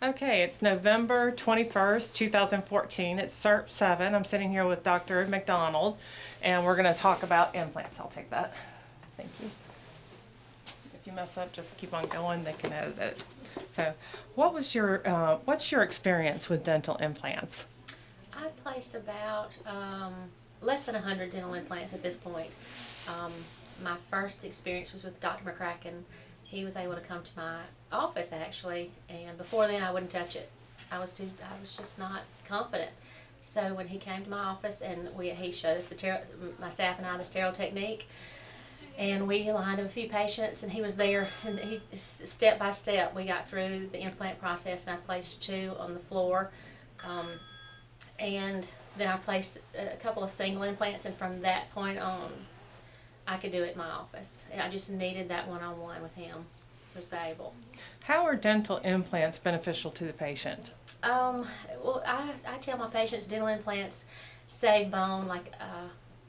Okay, it's November 21st, 2014. It's CERP 7. I'm sitting here with Dr. McDonald, and we're going to talk about implants. I'll take that. Thank you. If you mess up, just keep on going. They can edit it. So, what's your experience with dental implants? I've placed about less than 100 dental implants at this point. My first experience was with Dr. McCracken. He was able to come to my office actually, and before then I wouldn't touch it. I was just not confident. So when he came to my office and he showed us my staff and I the sterile technique, and we aligned him a few patients, and he was there, and he step by step we got through the implant process, and I placed 2 on the floor, and then I placed a couple of single implants, and from that point on I could do it in my office. I just needed that one-on-one with him. It was valuable. How are dental implants beneficial to the patient? Well, I tell my patients dental implants save bone,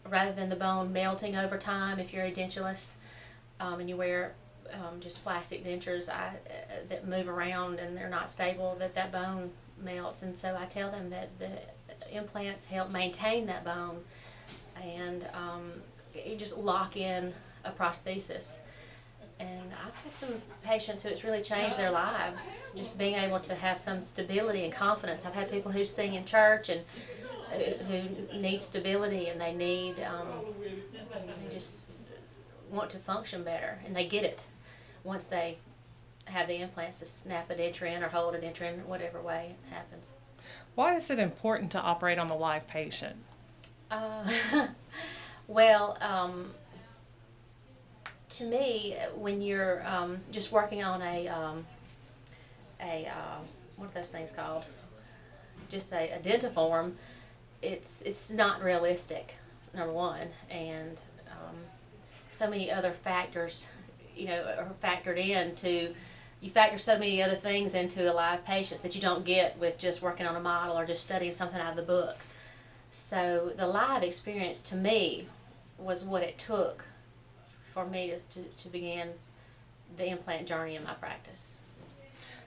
rather than the bone melting over time if you're a dentulous, and you wear just plastic dentures that move around and they're not stable, that bone melts. And so I tell them that the implants help maintain that bone, and you just lock in a prosthesis. And I've had some patients who it's really changed their lives, just being able to have some stability and confidence. I've had people who sing in church and who need stability, and they just want to function better, and they get it once they have the implants to snap a denture in or hold a denture in, whatever way it happens. Why is it important to operate on the live patient? Well, to me, when you're just working on what are those things called? Just a dentiform, it's not realistic, number one, and so many other factors, are factored into. You factor so many other things into a live patient that you don't get with just working on a model or just studying something out of the book. So the live experience to me was what it took for me to begin the implant journey in my practice.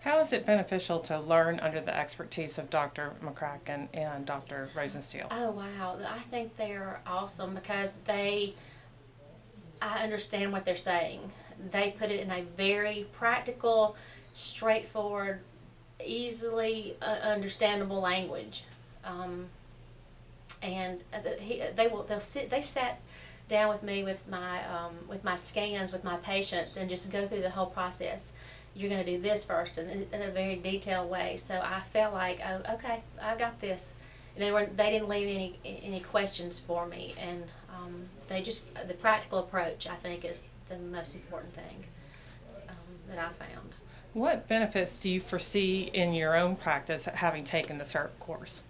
How is it beneficial to learn under the expertise of Dr. McCracken and Dr. Rosenstiel? Oh wow, I think they're awesome because I understand what they're saying. They put it in a very practical, straightforward, easily understandable language. And they sat down with me with my scans with my patients and just go through the whole process. You're going to do this first, and in a very detailed way. So I felt like, oh, okay, I got this. And they didn't leave any questions for me, and the practical approach I think is the most important thing that I found. What benefits do you foresee in your own practice having taken the CERP course?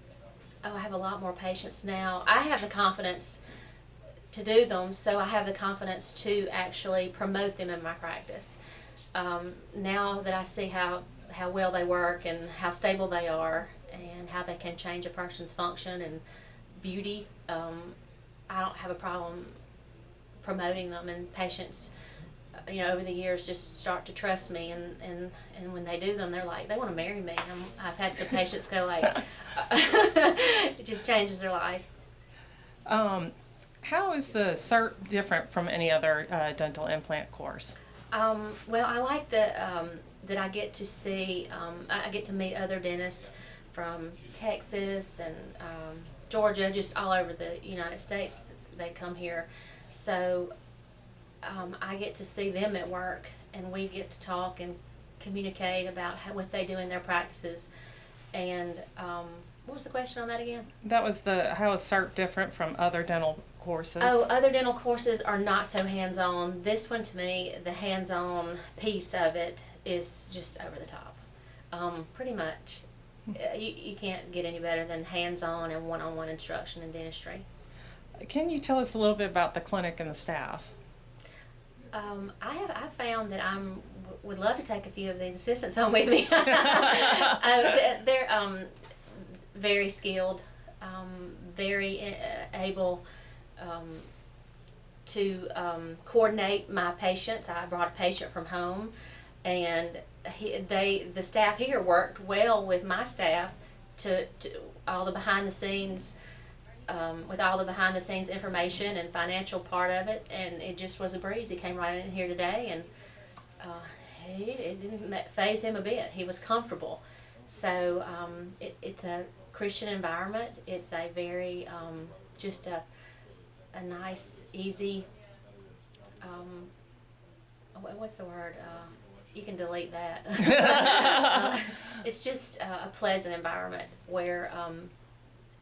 Oh, I have a lot more patients now. I have the confidence to do them, so I have the confidence to actually promote them in my practice. Now that I see how well they work and how stable they are and how they can change a person's function and beauty, I don't have a problem promoting them, and patients over the years just start to trust me, and when they do them, they're like, they want to marry me. I've had some patients go like, it just changes their life. How is the CERP different from any other dental implant course? Well, I like that I get to see, I get to meet other dentists from Texas and Georgia, just all over the United States. They come here. So I get to see them at work, and we get to talk and communicate about what they do in their practices. And what was the question on that again? That was how is CERP different from other dental courses? Oh, other dental courses are not so hands-on. This one, to me, the hands-on piece of it is just over the top. Pretty much, you can't get any better than hands-on and one-on-one instruction in dentistry. Can you tell us a little bit about the clinic and the staff? I found that would love to take a few of these assistants home with me. They're very skilled, very able to coordinate my patients. I brought a patient from home, and the staff here worked well with my staff to all the behind the scenes, with all the behind the scenes information and financial part of it, and it just was a breeze. He came right in here today, and it didn't faze him a bit. He was comfortable. So it's a Christian environment. It's a very just a nice, easy. What's the word? You can delete that. It's just a pleasant environment where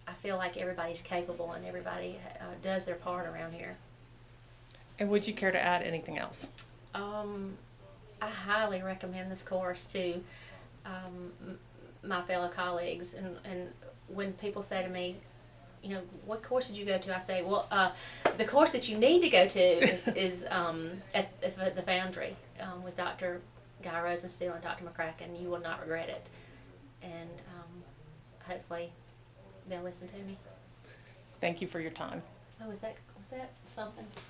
I feel like everybody's capable and everybody does their part around here. And would you care to add anything else? I highly recommend this course to my fellow colleagues. And when people say to me, you know, what course did you go to? I say, well, the course that you need to go to is at the Foundry with Dr. Guy Rosenstiel and Dr. McCracken. You will not regret it. And hopefully they'll listen to me. Thank you for your time. Oh, was that something?